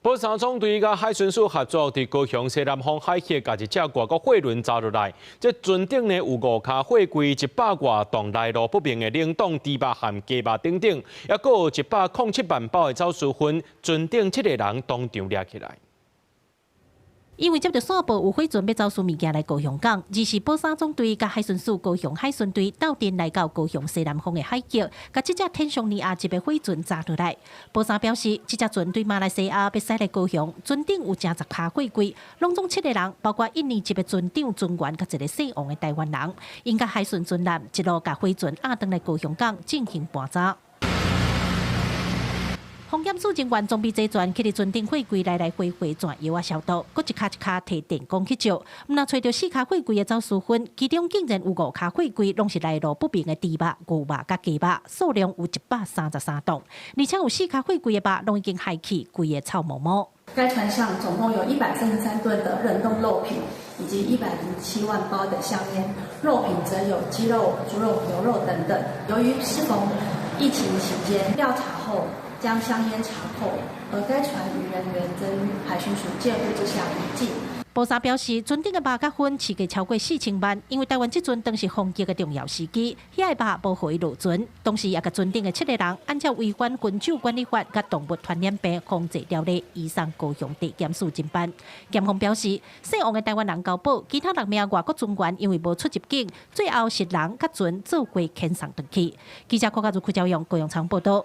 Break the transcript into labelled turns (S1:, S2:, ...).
S1: 保三总队甲海巡署合作，伫高雄西南方海峡，甲一只外国货轮抓落来。这船顶呢有5卡货柜，100外吨来路不明的冷冻猪肉和鸡肉等等，也阁有107万包的走私粉，船顶7个人当场抓起来。
S2: 因为接到线报有货船要走私物件来高雄港，于是保三总队甲海巡署高雄海巡队斗阵来到高雄西南方的海峡，甲这只天上尼亚级的货船抓落来。保三表示，这只船对马来西亚要驶来高雄，船顶有10卡货柜，拢总7个人，包括印尼籍的船长、船员，甲一个姓王的台湾人。因甲海巡船舰一路甲货船押登来高雄港进行搬查。 防检署人员装备这船，去伫船顶货柜来回转药啊消毒，搁一卡摕电工去照，毋若找到4卡货柜的走私粉，其中竟然有5卡货柜拢是来路不明的猪肉、牛肉甲鸡肉，数量有133吨，而且有4卡货柜的肉拢已经害去，规个臭毛毛。
S3: 该船上总共有133吨的冷冻肉品，以及107万包的香烟，肉品则有鸡肉、猪肉、牛肉等等。由于适逢疫情期间，调查后。 将香烟查扣，而该船与人员则于海巡署介入之下离境。
S2: 保三表示，船顶的肉甲粉市价超过4000万，因为台湾这阵当时防疫的重要时机，遐个肉无互伊落船，同时也甲船顶的7个人按照违反昆酒管理法甲动物传染病防治条例移送高雄地检署侦办。检方表示，姓王的台湾人交保，其他6名外国船员因为无出入境，最后是人甲船做过遣送回去。记者郭家如、柯昭阳、高雄场报道。